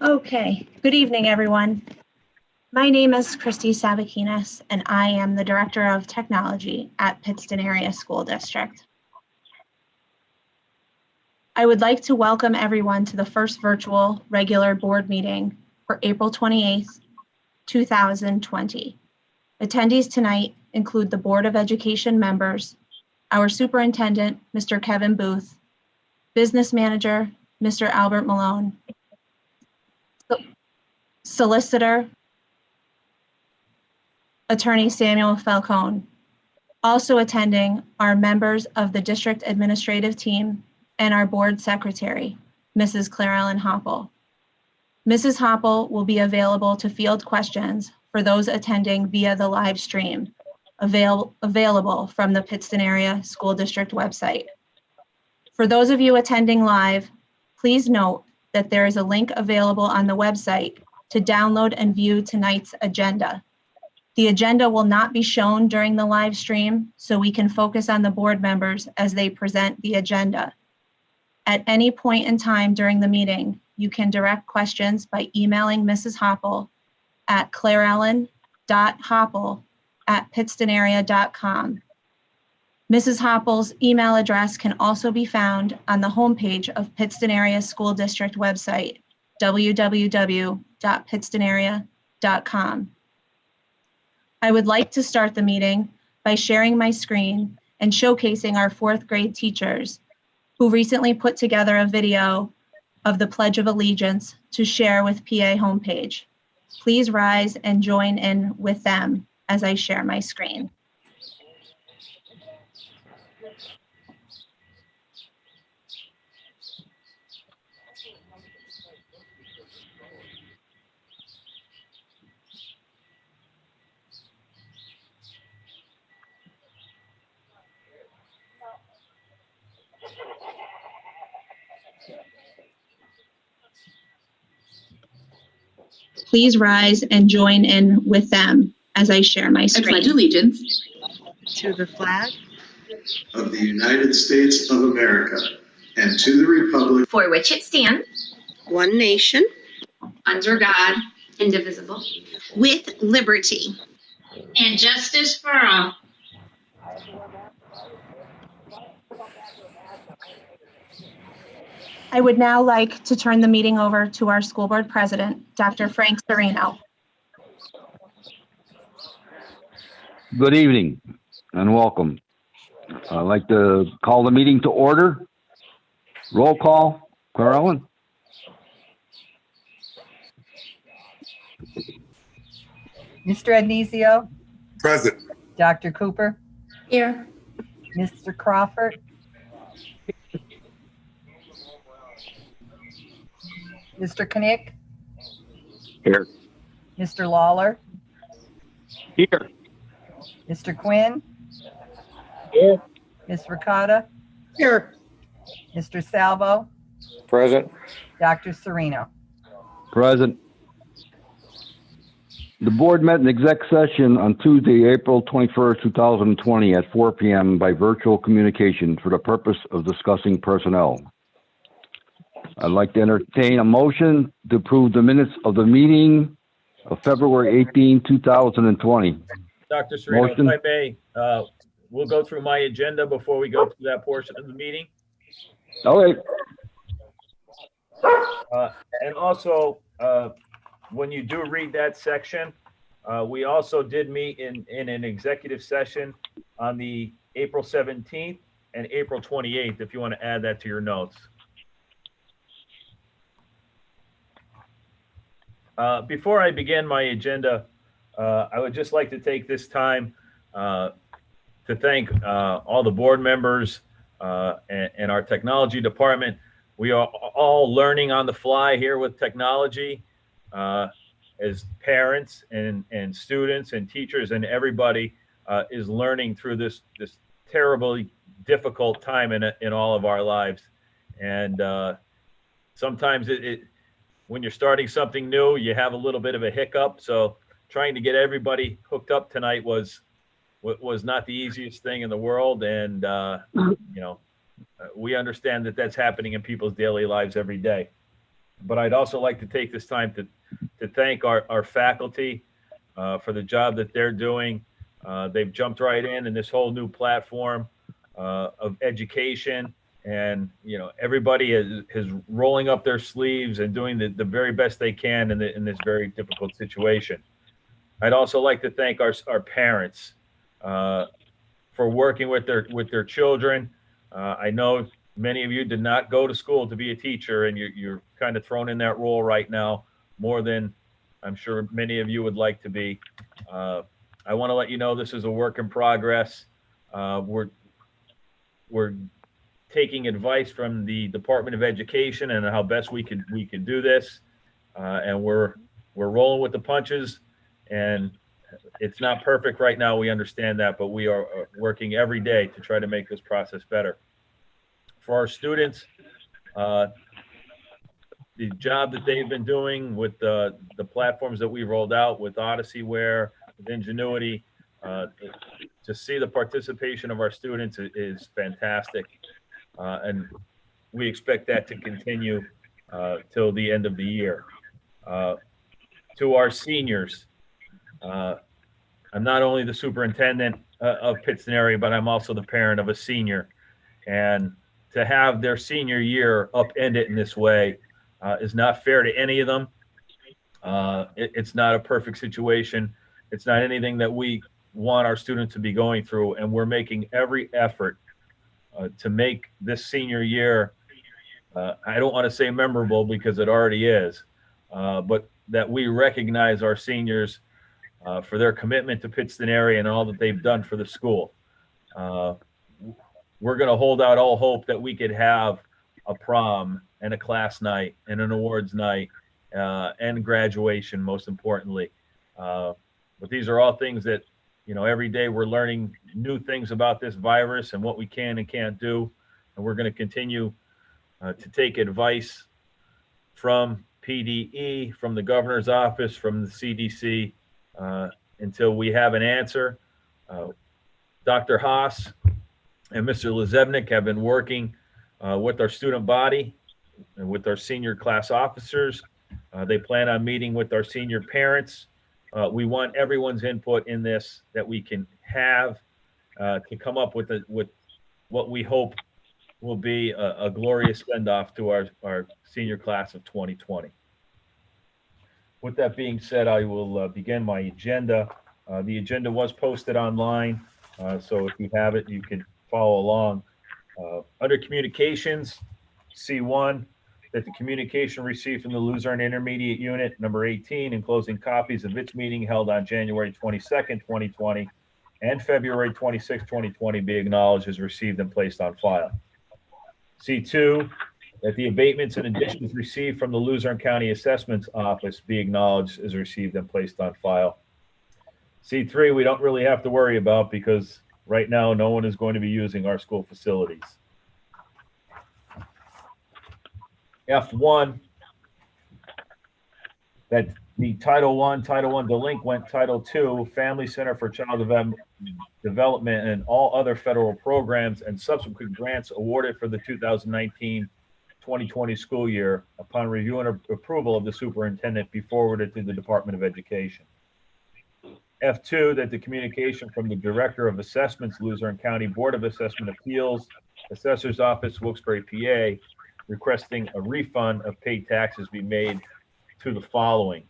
Okay, good evening, everyone. My name is Christy Savakinas, and I am the Director of Technology at Pittston Area School District. I would like to welcome everyone to the first virtual regular board meeting for April 28th, 2020. Attendees tonight include the Board of Education members, our Superintendent, Mr. Kevin Booth, Business Manager, Mr. Albert Malone, Solicitor, Attorney Samuel Falcone. Also attending are members of the district administrative team and our board secretary, Mrs. Claire Ellen Hopple. Mrs. Hopple will be available to field questions for those attending via the live stream, available from the Pittston Area School District website. For those of you attending live, please note that there is a link available on the website to download and view tonight's agenda. The agenda will not be shown during the live stream, so we can focus on the board members as they present the agenda. At any point in time during the meeting, you can direct questions by emailing Mrs. Hopple at clairellen.hopple@pittstonarea.com. Mrs. Hopple's email address can also be found on the homepage of Pittston Area School District website, www.pittstonarea.com. I would like to start the meeting by sharing my screen and showcasing our fourth grade teachers who recently put together a video of the Pledge of Allegiance to share with PA homepage. Please rise and join in with them as I share my screen. Please rise and join in with them as I share my screen. I pledge allegiance to the flag of the United States of America and to the republic for which it stands, one nation, under God, indivisible, with liberty and justice for all. I would now like to turn the meeting over to our school board president, Dr. Frank Serino. Good evening and welcome. I'd like to call the meeting to order. Roll call, Claire Ellen. Mr. Agnizio? present. Dr. Cooper? here, Mr. Crawford? Mr. Knick? Here. Mr. Lawler? Here. Mr. Quinn? Here. Ms. Ricotta? here. Mr. Salvo? Present. Dr. Serino? Present. The board met in exec session on Tuesday, April 21st, 2020 at 4 p.m. by virtual communication for the purpose of discussing personnel. I'd like to entertain a motion to approve the minutes of the meeting of February 18, 2020. Dr. Serino, Motion. if I may, we'll go through my agenda before we go to that portion of the meeting. Okay. And also, when you do read that section, we also did meet in an executive session on the April 17th and April 28th, if you want to add that to your notes. Before I begin my agenda, I would just like to take this time to thank all the board members and our technology department. We are all learning on the fly here with technology as parents and students and teachers, and everybody is learning through this terribly difficult time in all of our lives. And sometimes when you're starting something new, you have a little bit of a hiccup. So trying to get everybody hooked up tonight was not the easiest thing in the world. And, we understand that that's happening in people's daily lives every day. But I'd also like to take this time to thank our faculty for the job that they're doing. They've jumped right in this whole new platform of education, and everybody is rolling up their sleeves and doing the very best they can in this very difficult situation. I'd also like to thank our parents for working with their children. I know many of you did not go to school to be a teacher, and you're kind of thrown in that role right now more than I'm sure many of you would like to be. I want to let you know this is a work in progress. We're taking advice from the Department of Education and how best we can do this, and we're rolling with the punches. And it's not perfect right now. We understand that, but we are working every day to try to make this process better. For our students, the job that they've been doing with the platforms that we rolled out with Odyssey-ware, with Ingenuity, to see the participation of our students is fantastic. And we expect that to continue till the end of the year. To our seniors, I'm not only the superintendent of Pittston area, but I'm also the parent of a senior. And to have their senior year upended in this way is not fair to any of them. It's not a perfect situation. It's not anything that we want our students to be going through. And we're making every effort to make this senior year, I don't want to say memorable because it already is, but that we recognize our seniors for their commitment to Pittston area and all that they've done for the school. We're going to hold out all hope that we could have a prom and a class night and an awards night and graduation, most importantly. But these are all things that, every day we're learning new things about this virus and what we can and can't do. And we're going to continue to take advice from PDE, from the governor's office, from the CDC, until we have an answer. Dr. Haas and Mr. Lezebnik have been working with our student body and with our senior class officers. They plan on meeting with our senior parents. We want everyone's input in this that we can have to come up with what we hope will be a glorious send-off to our senior class of 2020. With that being said, I will begin my agenda. The agenda was posted online, so if you have it, you can follow along. Under communications, C1, that the communication received from the Luzerne Intermediate Unit, number 18, enclosing copies of its meeting held on January 22nd, 2020, and February 26, 2020, be acknowledged as received and placed on file. C2, that the abatements and additions received from the Luzerne County Assessments Office be acknowledged as received and placed on file. C3, we don't really have to worry about because right now no one is going to be using our school facilities. F1, that the Title I delinquent, Title II, Family Center for Child Development, and all other federal programs and subsequent grants awarded for the 2019-2020 school year, upon review and approval of the superintendent, be forwarded to the Department of Education. F2, that the communication from the Director of Assessments, Luzerne County Board of Assessment Appeals, Assessor's Office, Wilkes-Barre, PA, requesting a refund of paid taxes be made to the following: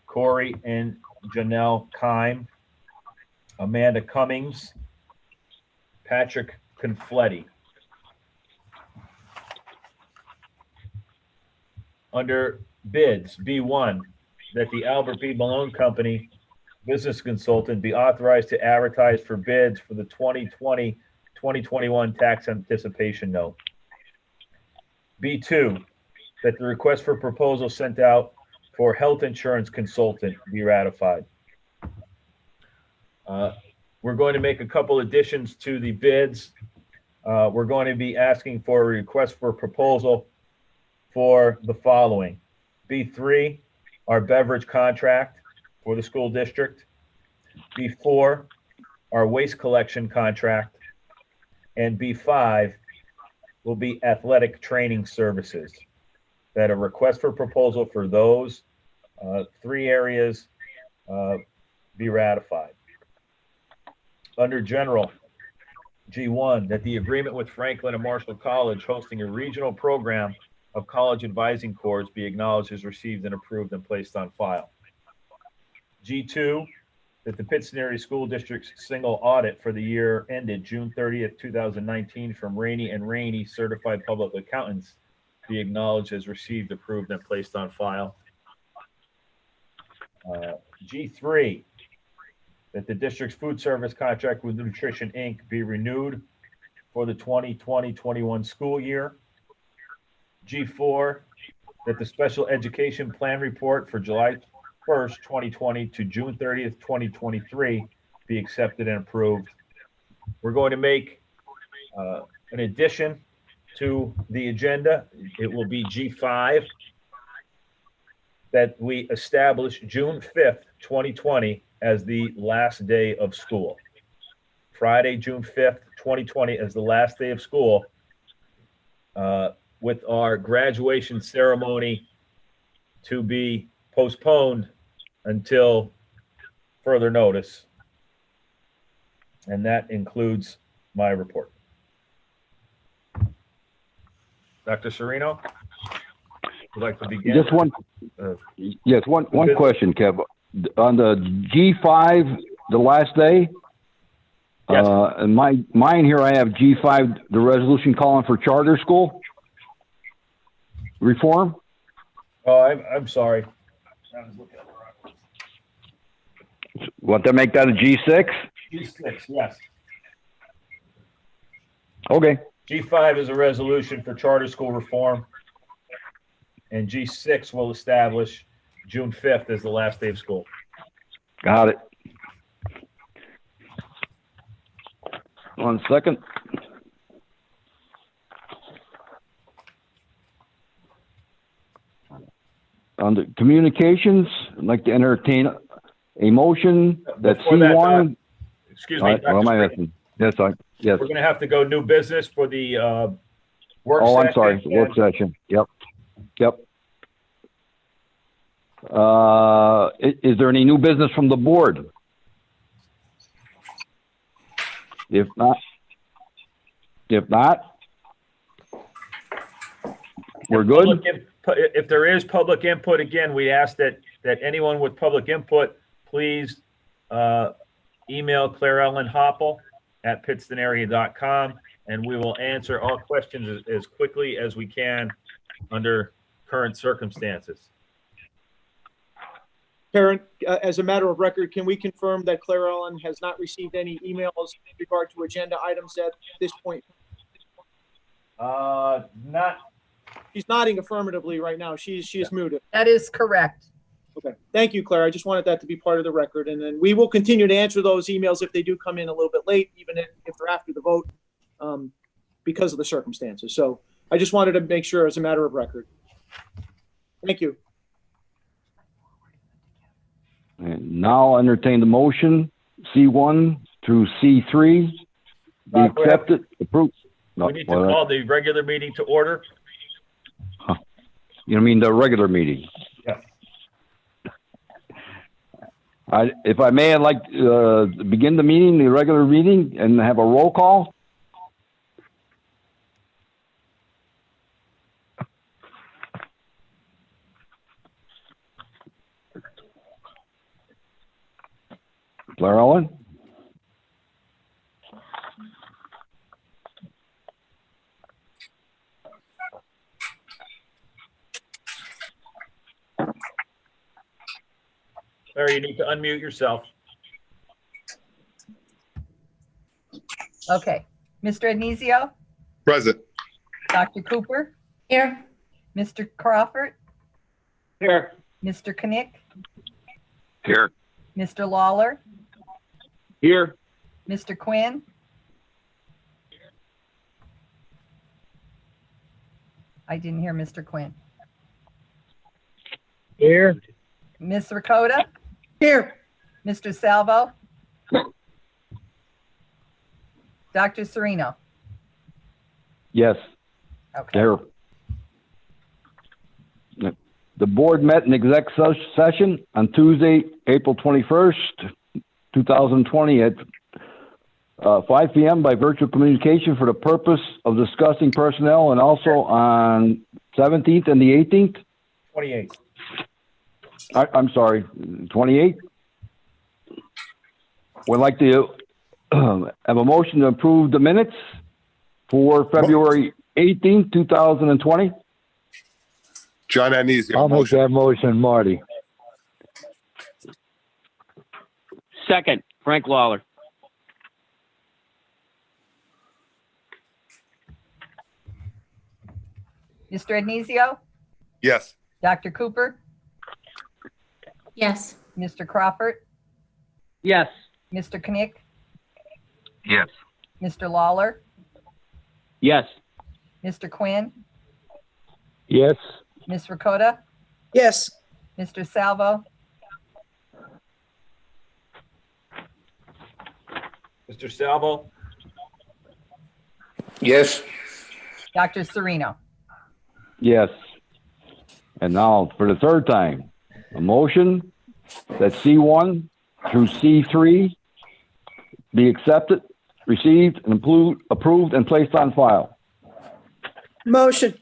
Corey and Janelle Kime, Amanda Cummings, Patrick Confletti. Under bids, B1, that the Albert B. Malone Company business consultant be authorized to advertise for bids for the 2020-2021 tax anticipation note. B2, that the request for proposal sent out for health insurance consultant be ratified. We're going to make a couple additions to the bids. We're going to be asking for a request for proposal for the following: B3, our beverage contract for the school district; B4, our waste collection contract; and B5 will be athletic training services. that a request for proposal for those three areas be ratified. Under general, G1, that the agreement with Franklin and Marshall College hosting a regional program of college advising corps be acknowledged as received and approved and placed on file. G2, that the Pittston Area School District's single audit for the year ended June 30th, 2019 from Rainey and Rainey Certified Public Accountants be acknowledged as received, approved, and placed on file. G3, that the district's food service contract with Nutrition, Inc. be renewed for the 2020-21 school year. G4, that the special education plan report for July 1st, 2020 to June 30th, 2023 be accepted and approved. We're going to make an addition to the agenda. It will be G5, that we establish June 5th, 2020 as the last day of school. Friday, June 5th, 2020 as the last day of school, with our graduation ceremony to be postponed until further notice. And that includes my report. Dr. Serino, would like to begin? Just one, yes, one question, Kev. On the G5, the last day, Yes. and mine here, I have G5, the resolution calling for charter school reform. Oh, I'm sorry. I was looking at the wrong one. Want to make that a G6? G6, yes. Okay. G5 is a resolution for charter school reform, and G6 will establish June 5th as the last day of school. Got it. 1 second. On the communications, I'd like to entertain a motion that Before that, C1. Excuse All me, right, what am I Dr. asking? Yes, yes. We're going to have to go new business for the work session. Oh, I'm sorry, work session. Yep. Is there any new business from the board? If not, we're good? If there is public input, again, we ask that anyone with public input, please email Claire Ellen Hoppel at pittstonarea.com, and we will answer all questions as quickly as we can under current circumstances. Karen, as a matter of record, can we confirm that Claire Ellen has not received any emails in regard to agenda items at this point? Not. She's nodding affirmatively right now. She is muted. That is correct. Okay. Thank you, Claire. I just wanted that to be part of the record. And then we will continue to answer those emails if they do come in a little bit late, even if they're after the vote, because of the circumstances. So I just wanted to make sure as a matter of record. Thank you. And now I'll entertain the motion, C1 through C3, be accepted, approved. No, We need to call the regular meeting to order. You mean the regular meeting? Yes. If I may, I'd like to begin the meeting, the regular meeting, and have a roll call. Claire Ellen? Larry, you need to unmute yourself. Okay. Mr. Agnizio, Present. Dr. Cooper, Here. Mr. Crawford, Here. Mr. Knick, Here. Mr. Lawler, Here. Mr. Quinn, I didn't hear Mr. Quinn. Here. Ms. Ricotta, Here. Mr. Salvo, Dr. Serino. Yes, Okay. there. The board met in exec session on Tuesday, April 21st, 2020 at 5 p.m. by virtual communication for the purpose of discussing personnel, and also on 17th and the 18th. 28. I'm sorry, 28th. Would like to have a motion to approve the minutes for February 18th, 2020. John Anisio, I'll make motion. that motion, Marty. Second, Frank Lawler. Mr. Addisio, Yes. Dr. Cooper, Yes. Mr. Crawford, Yes. Mr. Knick, Yes. Mr. Lawler, Yes. Mr. Quinn, Yes. Ms. Ricotta, Yes. Mr. Salvo, Mr. Salvo? Yes. Dr. Sereno. Yes. And now for the third time, a motion that C1 through C3 be accepted, received, and approved and placed on file. Motion.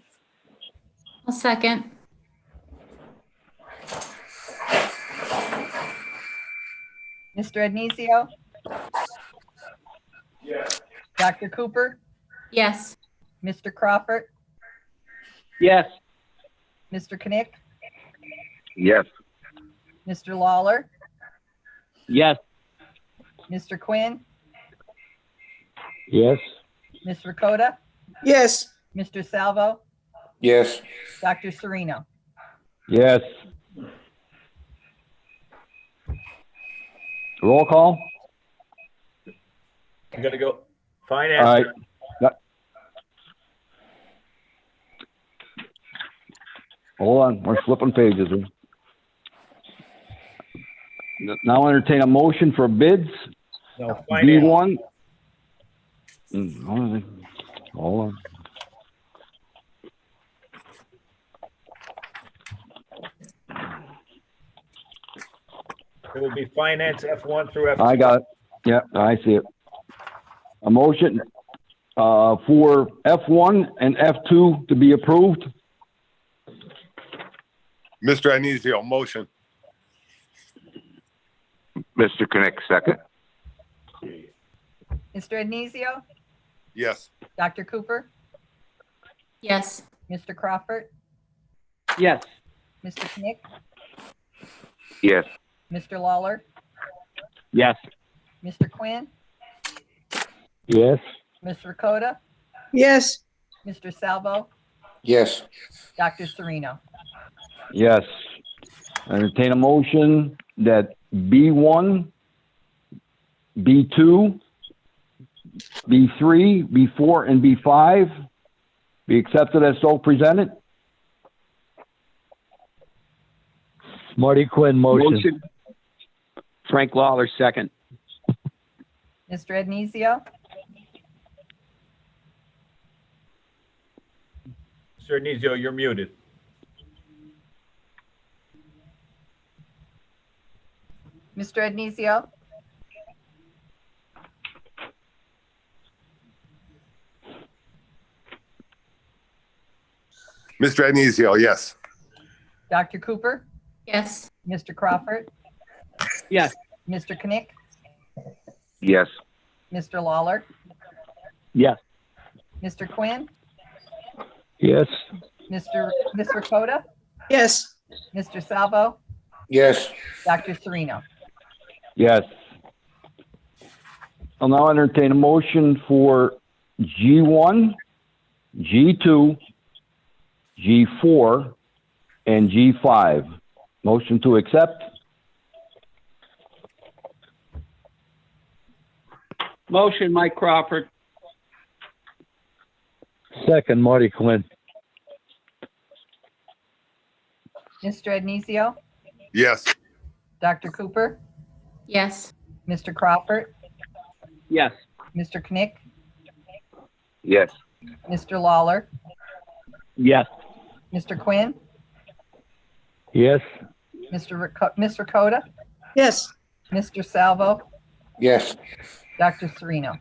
I'll second. Mr. Addisio, Yes. Dr. Cooper, Yes. Mr. Crawford, Yes. Mr. Knick, Yes. Mr. Lawler, Yes. Mr. Quinn, Yes. Ms. Ricotta, Yes. Mr. Salvo, Yes. Dr. Sereno. Yes. Roll call? I'm gonna go All finance. right. Hold on, we're flipping pages. Now entertain a motion for bids. No, finance. B1. Hold on. It would be finance F1 through F2. I got it. Yeah, I see it. A motion for F1 and F2 to be approved. Mr. Anisio, motion. Mr. Knick, second. Mr. Addisio, Yes. Dr. Cooper, Yes. Mr. Crawford, Yes. Mr. Knick, Yes. Mr. Lawler, Yes. Mr. Quinn, Yes. Ms. Ricotta, Yes. Mr. Salvo, Yes. Dr. Sereno. Yes. Entertain a motion that B1, B2, B3, B4, and B5 be accepted as so presented. Marty Quinn, motion. Frank Lawler, second. Mr. Addisio, Mr. Anisio, you're muted. Mr. Addisio, Mr. Anisio, yes. Dr. Cooper, Yes. Mr. Crawford, Yes. Mr. Knick, Yes. Mr. Lawler, Yes. Mr. Quinn, Yes. Ms. Ricotta, Yes. Mr. Salvo, Yes. Dr. Sereno. Yes. I'll now entertain a motion for G1, G2, G4, and G5. Motion to accept. Motion, Mike Crawford. Second, Marty Quinn. Mr. Addisio, Yes. Dr. Cooper, Yes. Mr. Crawford, Yes. Mr. Knick, Yes. Mr. Lawler, Yes. Mr. Quinn, Yes. Mr. Coda, Yes. Mr. Salvo, Yes. Dr. Sereno.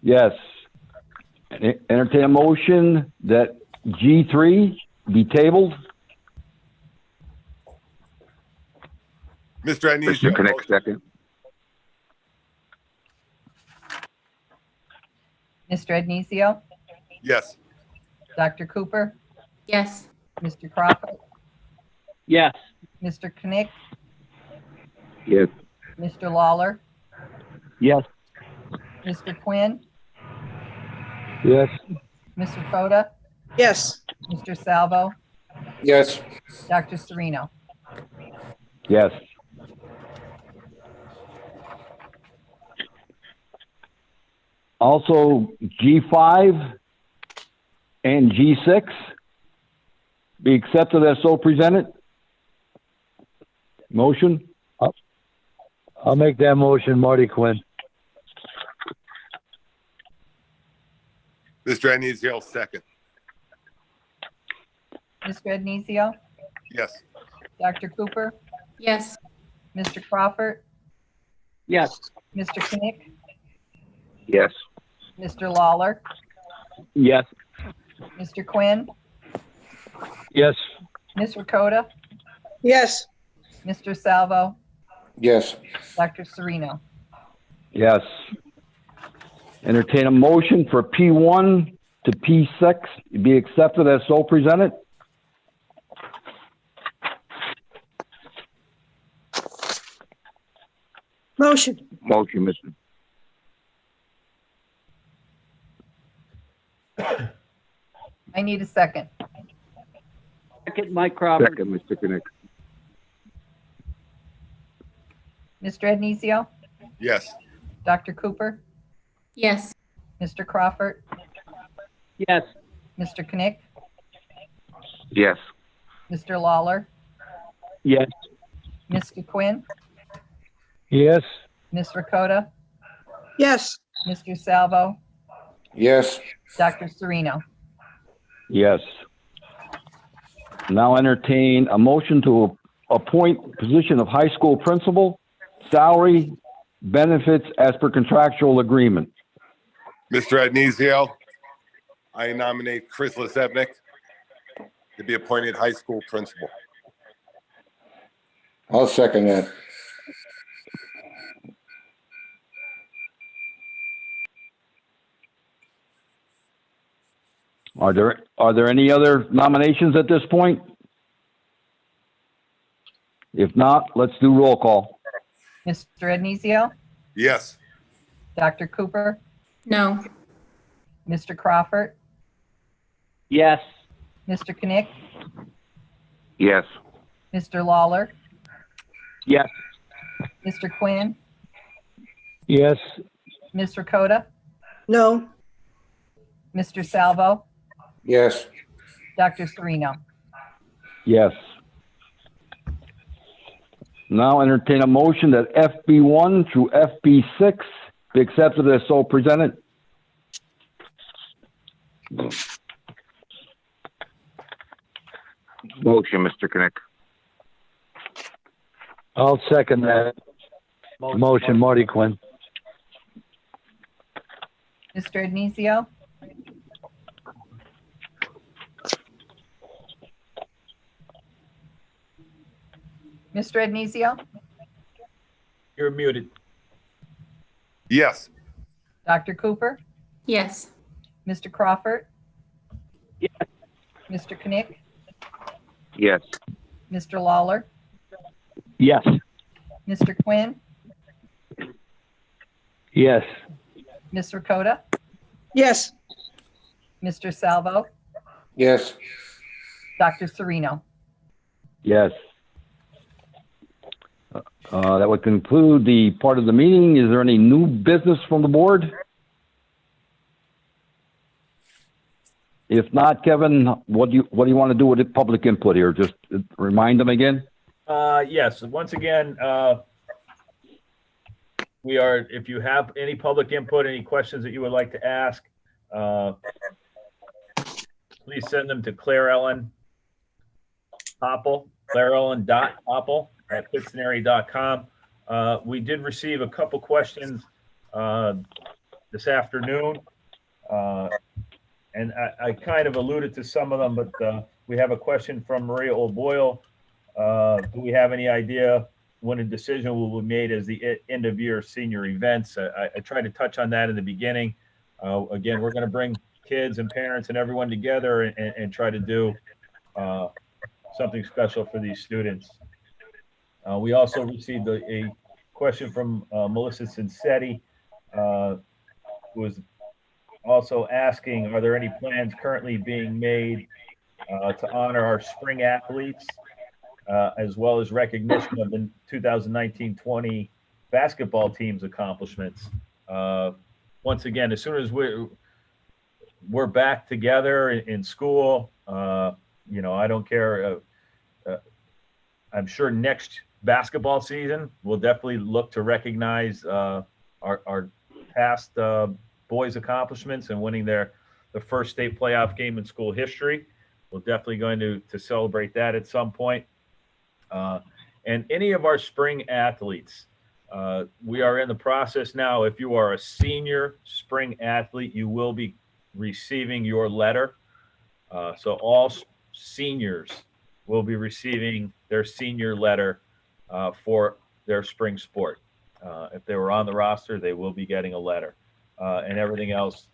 Yes. Entertain a motion that G3 be tabled. Mr. Agnizio. Mr. Knick, second. Mr. Ednesio, Yes. Dr. Cooper, Yes. Mr. Crawford, Yes. Mr. Knick, Yes. Mr. Lawler, Yes. Mr. Quinn, Yes. Mr. Coda, Yes. Mr. Salvo, Yes. Dr. Sereno. Yes. Also, G5 and G6 be accepted as so presented. Motion? I'll make that motion, Marty Quinn. Mr. Agnizio, second. Mr. Ednesio, Yes. Dr. Cooper, Yes. Mr. Crawford, Yes. Mr. Knick, Yes. Mr. Lawler, Yes. Mr. Quinn, Yes. Mr. Coda, Yes. Mr. Salvo, Yes. Dr. Sereno. Yes. Entertain a motion for P1 to P6 be accepted as so presented. Motion. Motion, Mr. I need a second. Second, Mike Crawford. Second, Mr. Knick. Mr. Ednesio, Yes. Dr. Cooper, Yes. Mr. Crawford, Yes. Mr. Knick, Yes. Mr. Lawler, Yes. Mr. Quinn, Yes. Ms. Ricotta, Yes. Mr. Salvo, Yes. Dr. Sereno. Yes. Now entertain a motion to appoint position of high school principal, salary, benefits as per contractual agreement. Mr. Agnizio, I nominate Chris Lesevnik to be appointed high school principal. I'll second that. Are there any other nominations at this point? If not, let's do roll call. Mr. Ednesio, Yes. Dr. Cooper, No. Mr. Crawford, Yes. Mr. Knick, Yes. Mr. Lawler, Yes. Mr. Quinn, Yes. Ms. Ricotta, No. Mr. Salvo, Yes. Dr. Sereno. Yes. Now entertain a motion that FB1 through FB6 be accepted as so presented. Motion, Mr. Knick. I'll second that motion, Marty Quinn. Mr. Ednesio, Mr. Ednesio, You're muted. Yes. Dr. Cooper, Yes. Mr. Crawford, Yes. Mr. Knick, Yes. Mr. Lawler, Yes. Mr. Quinn, Yes. Ms. Ricotta, Yes. Mr. Salvo, Yes. Dr. Sereno. Yes. That would conclude the part of the meeting. Is there any new business from the board? If not, Kevin, what do you want to do with the public input here? Just remind them again? Yes, once again, if you have any public input, any questions that you would like to ask, please send them to Claire Ellen Hoppel clairellen.hoppel@pittstonarea.com. We did receive a couple questions this afternoon, and I kind of alluded to some of them, but we have a question from Maria O'Boyle. Do we have any idea when a decision will be made as the end of year senior events? I tried to touch on that in the beginning. Again, we're going to bring kids and parents and everyone together and try to do something special for these students. We also received a question from Melissa Cincetti, who was also asking, are there any plans currently being made to honor our spring athletes, as well as recognition of the 2019-20 basketball team's accomplishments? Once again, as soon as we're back together in school, you know, I don't care. I'm sure next basketball season, we'll definitely look to recognize our past boys' accomplishments and winning the first state playoff game in school history. We're definitely going to celebrate that at some point. And any of our spring athletes, we are in the process now. If you are a senior spring athlete, you will be receiving your letter. So all seniors will be receiving their senior letter for their spring sport. If they were on the roster, they will be getting a letter. And everything else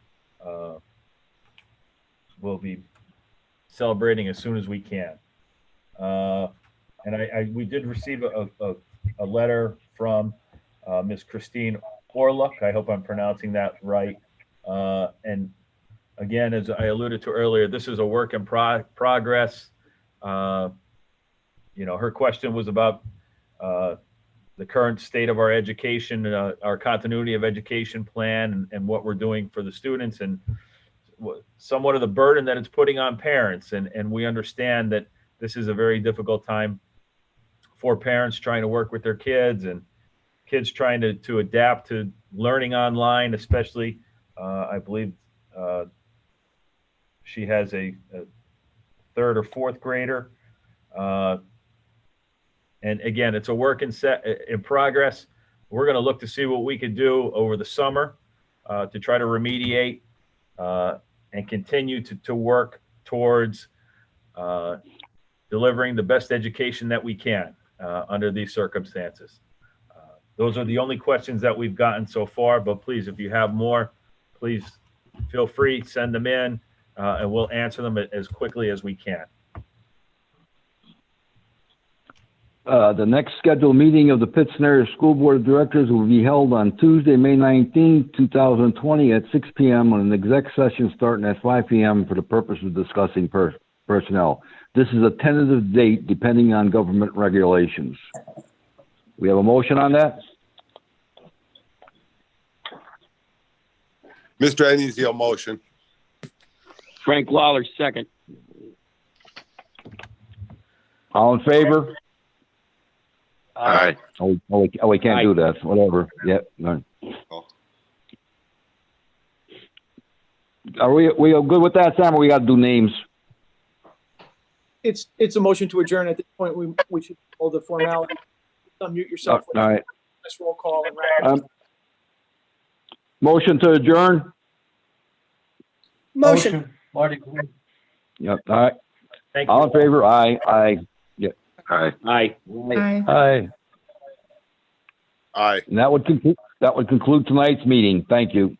we'll be celebrating as soon as we can. And we did receive a letter from Miss Christine Orluck. I hope I'm pronouncing that right. And again, as I alluded to earlier, this is a work in progress. You know, her question was about the current state of our education, our continuity of education plan, and what we're doing for the students, and somewhat of the burden that it's putting on parents. And we understand that this is a very difficult time for parents trying to work with their kids, and kids trying to adapt to learning online, especially. I believe she has a third or fourth grader. And again, it's a work in progress. We're going to look to see what we could do over the summer to try to remediate and continue to work towards delivering the best education that we can under these circumstances. Those are the only questions that we've gotten so far, but please, if you have more, please feel free, send them in, and we'll answer them as quickly as we can. The next scheduled meeting of the Pittston Area School Board of Directors will be held on Tuesday, May 19, 2020 at 6 p.m. on an exec session starting at 5 p.m. for the purpose of discussing personnel. This is a tentative date depending on government regulations. We have a motion on that? Mr. Anizio, motion. Frank Lawler, second. All in favor? Aye. Oh, we can't do that. Whatever. Yep. No. Are we good with that, Sam, or we got to do names? It's a motion to adjourn. At this point, we should hold the formality. Unmute yourself. All right. Let's roll call and wrap. Motion to adjourn? Motion. Marty. Yep. All right. Thank you. All in favor? Aye. Aye. Yep. Aye. Aye. Aye. Aye. Aye. And that would conclude tonight's meeting. Thank you.